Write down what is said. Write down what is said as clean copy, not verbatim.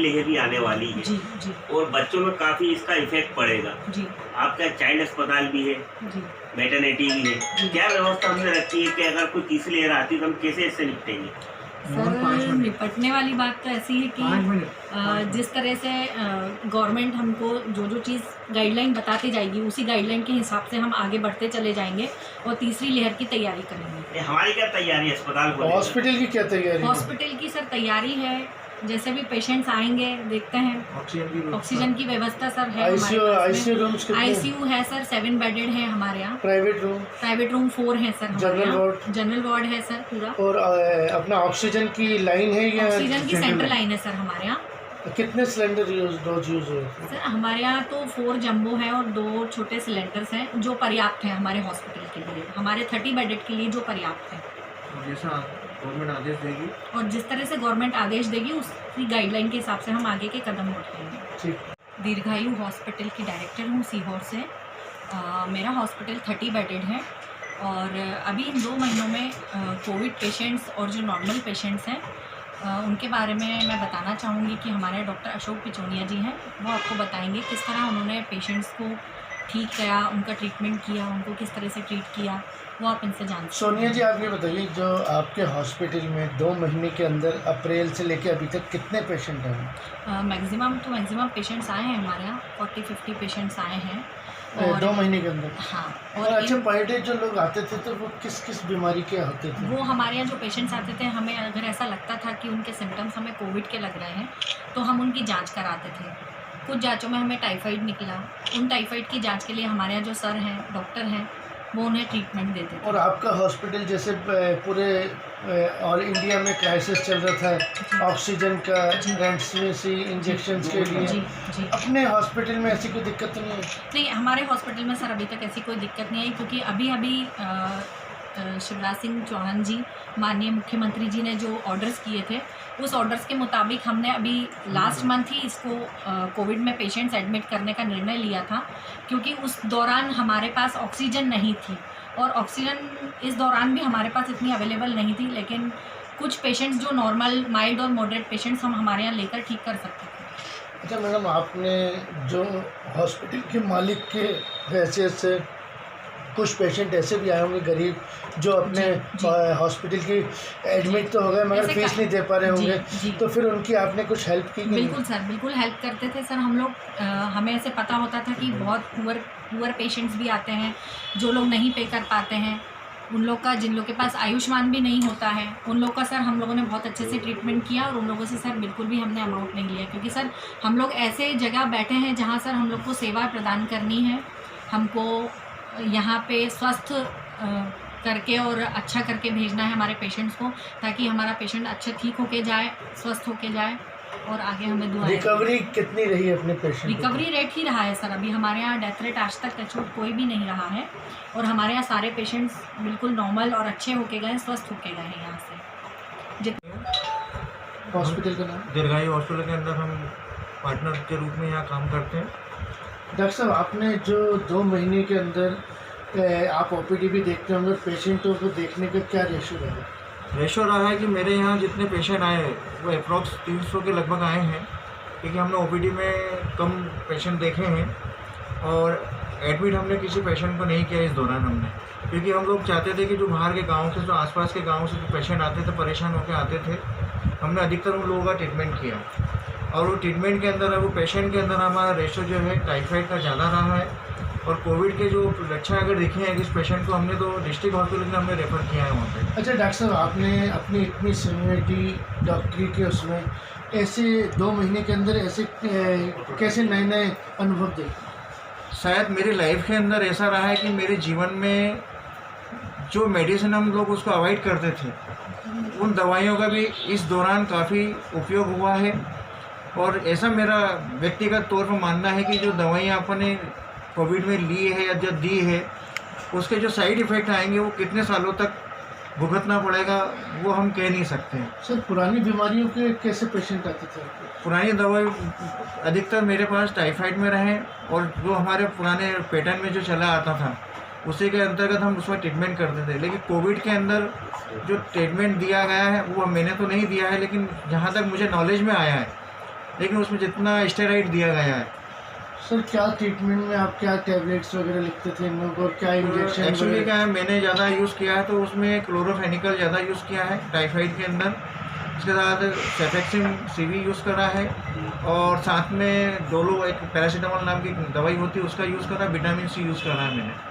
लहर भी आने वाली है जी जी और बच्चों में काफ़ी इसका इफेक्ट पड़ेगा। जी आपका चाइल्ड अस्पताल भी है, जी मैटरनिटी भी है, क्या व्यवस्था हमने रखी है कि अगर कोई तीसरी लहर आती है तो हम कैसे इससे निपटेंगे? सर, निपटने वाली बात तो ऐसी है कि जिस तरह से गवर्नमेंट हमको जो जो चीज़ गाइडलाइन बताती जाएगी उसी गाइडलाइन के हिसाब से हम आगे बढ़ते चले जाएंगे और तीसरी लहर की तैयारी करेंगे। हमारी क्या तैयारी है अस्पताल को? हॉस्पिटल की क्या तैयारी है? हॉस्पिटल की सर तैयारी है, जैसे भी पेशेंट्स आएंगे देखते हैं। ऑक्सीजन की व्यवस्था सर है आईसीयू रूम्स कितने? आईसीयू है सर, 7 बेडेड है हमारे यहाँ। प्राइवेट रूम 4 है सर हमारे यहाँ। जनरल वार्ड है सर पूरा। और अपना ऑक्सीजन की लाइन है या ऑक्सीजन की सेंट्रल लाइन है सर हमारे यहाँ। कितने सिलेंडर डोज यूज हुए? सर हमारे यहाँ तो 4 जंबो हैं और 2 छोटे सिलेंडर्स हैं जो पर्याप्त हैं हमारे हॉस्पिटल के लिए, हमारे 30 बेडेड के लिए जो पर्याप्त है। जैसा गवर्नमेंट आदेश देगी और जिस तरह से गवर्नमेंट आदेश देगी उसकी गाइडलाइन के हिसाब से हम आगे के कदम उठाएंगे। ठीक। दीर्घायु हॉस्पिटल की डायरेक्टर हूँ सीहोर से। मेरा हॉस्पिटल 30 बेडेड है और अभी इन 2 महीनों में कोविड पेशेंट्स और जो नॉर्मल पेशेंट्स हैं उनके बारे में मैं बताना चाहूँगी कि हमारे डॉक्टर अशोक पिचोनिया जी हैं, वो आपको बताएंगे किस तरह उन्होंने पेशेंट्स को ठीक किया, उनका ट्रीटमेंट किया, उनको किस तरह से ट्रीट किया, वो आप इनसे जान सकते हैं। सोनिया जी, आप ये बताइए, जो आपके हॉस्पिटल में 2 महीने के अंदर अप्रैल से लेकर अभी तक कितने पेशेंट हैं? मैक्सिमम पेशेंट्स आए हैं हमारे यहाँ, 40-50 पेशेंट्स आए हैं। और 2 महीने के अंदर? हाँ। और अच्छा, पर डे जो लोग आते थे तो वो किस किस बीमारी के होते थे? वो हमारे यहाँ जो पेशेंट्स आते थे, हमें अगर ऐसा लगता था कि उनके सिम्टम्स हमें कोविड के लग रहे हैं तो हम उनकी जांच कराते थे। कुछ जांचों में हमें टाइफाइड निकला, उन टाइफाइड की जांच के लिए हमारे यहाँ जो सर हैं, डॉक्टर हैं, वो उन्हें ट्रीटमेंट देते थे। और आपका हॉस्पिटल जैसे पूरे ऑल इंडिया में क्राइसिस चल रहा था ऑक्सीजन का, रेमडेसिविर इंजेक्शन के लिए, जी। अपने हॉस्पिटल में ऐसी कोई दिक्कत नहीं है? नहीं, हमारे हॉस्पिटल में सर अभी तक ऐसी कोई दिक्कत नहीं आई, क्योंकि अभी शिवराज सिंह चौहान जी, माननीय मुख्यमंत्री जी ने जो ऑर्डर्स किए थे, उस ऑर्डर्स के मुताबिक हमने अभी लास्ट मंथ ही इसको कोविड में पेशेंट्स एडमिट करने का निर्णय लिया था, क्योंकि उस दौरान हमारे पास ऑक्सीजन नहीं थी और ऑक्सीजन इस दौरान भी हमारे पास इतनी अवेलेबल नहीं थी, लेकिन कुछ पेशेंट्स जो नॉर्मल, माइल्ड और मॉडरेट पेशेंट्स हम हमारे यहाँ लेकर ठीक कर सकते थे। अच्छा मैडम, आपने जो हॉस्पिटल के मालिक के हैसियत से, कुछ पेशेंट ऐसे भी आए होंगे गरीब जो अपने हॉस्पिटल की एडमिट तो हो गए मगर फीस नहीं दे पा रहे होंगे, तो फिर उनकी आपने कुछ हेल्प की? बिल्कुल सर, बिल्कुल हेल्प करते थे सर हम लोग। हमें ऐसे पता होता था कि बहुत पुअर पेशेंट्स भी आते हैं जो लोग नहीं पे कर पाते हैं, उन लोग का, जिन लोग के पास आयुष्मान भी नहीं होता है, उन लोग का सर हम लोगों ने बहुत अच्छे से ट्रीटमेंट किया और उन लोगों से सर बिल्कुल भी हमने अमाउंट नहीं लिया, क्योंकि सर हम लोग ऐसे जगह बैठे हैं जहाँ सर हम लोग को सेवा प्रदान करनी है, हमको यहाँ पे स्वस्थ करके और अच्छा करके भेजना है हमारे पेशेंट्स को, ताकि हमारा पेशेंट अच्छा ठीक होके जाए, स्वस्थ होके जाए और आगे हमें दुआ। रिकवरी कितनी रही है अपने पेशेंट? रिकवरी रेट ही रहा है सर, अभी हमारे यहाँ डेथ रेट आज तक टचवुड कोई भी नहीं रहा है और हमारे यहाँ सारे पेशेंट्स बिल्कुल नॉर्मल और अच्छे होके गए, स्वस्थ होके गए हैं यहाँ से। हॉस्पिटल का नाम? दीर्घायु हॉस्पिटल के अंदर हम पार्टनर के रूप में यहाँ काम करते हैं। डॉक्टर साहब, आपने जो 2 महीने के अंदर आप ओपीडी भी देखते होंगे, पेशेंटों को देखने का क्या रेशो रहा? रेशो रहा है कि मेरे यहाँ जितने पेशेंट आए वो अप्रॉक्स 300 के लगभग आए हैं, क्योंकि हमने ओपीडी में कम पेशेंट देखे हैं और एडमिट हमने किसी पेशेंट को नहीं किया इस दौरान हमने, क्योंकि हम लोग चाहते थे कि जो बाहर के गाँव से, जो आसपास के गाँव से जो पेशेंट आते थे, परेशान होकर आते थे, हमने अधिकतर उन लोगों का ट्रीटमेंट किया और वो ट्रीटमेंट के अंदर, वो पेशेंट के अंदर हमारा रेशो जो है टाइफाइड का ज़्यादा रहा है और कोविड के जो लक्षण अगर देखे हैं इस पेशेंट को, हमने तो डिस्ट्रिक्ट हॉस्पिटल में हमने रेफ़र किया है वहाँ पे। अच्छा डॉक्टर साहब, आपने अपनी इतनी सीनियरिटी डॉक्टरी के उसमें ऐसे 2 महीने के अंदर ऐसे कैसे नए अनुभव देखे? शायद मेरी लाइफ के अंदर ऐसा रहा है कि मेरे जीवन में जो मेडिसिन हम लोग उसको अवॉइड करते थे, उन दवाइयों का भी इस दौरान काफ़ी उपयोग हुआ है और ऐसा मेरा व्यक्तिगत तौर पर मानना है कि जो दवाइयाँ अपने कोविड में ली है या जो दी है, उसके जो साइड इफ़ेक्ट आएंगे वो कितने सालों तक भुगतना पड़ेगा वो हम कह नहीं सकते हैं। सर, पुरानी बीमारियों के कैसे पेशेंट आते थे? पुरानी दवाई अधिकतर मेरे पास टाइफाइड में रहे और जो हमारे पुराने पैटर्न में जो चला आता था उसी के अंतर्गत हम उसमें ट्रीटमेंट करते थे, लेकिन कोविड के अंदर जो ट्रीटमेंट दिया गया है वो मैंने तो नहीं दिया है, लेकिन जहाँ तक मुझे नॉलेज में आया है लेकिन उसमें जितना स्टेरॉइड दिया गया है, सर क्या ट्रीटमेंट में आप क्या टैबलेट्स वगैरह लिखते थे इन लोगों को और क्या इंजेक्शन एक्चुअली क्या है, मैंने ज़्यादा यूज़ किया है तो उसमें क्लोरोफेनिकल ज़्यादा यूज़ किया है टाइफाइड के अंदर। उसके बाद सेफेक्सिम सीवी यूज़ करा है और साथ में डोलो एक पैरासीटामोल नाम की दवाई होती है उसका यूज़ करा, विटामिन सी यूज़ करा है मैंने।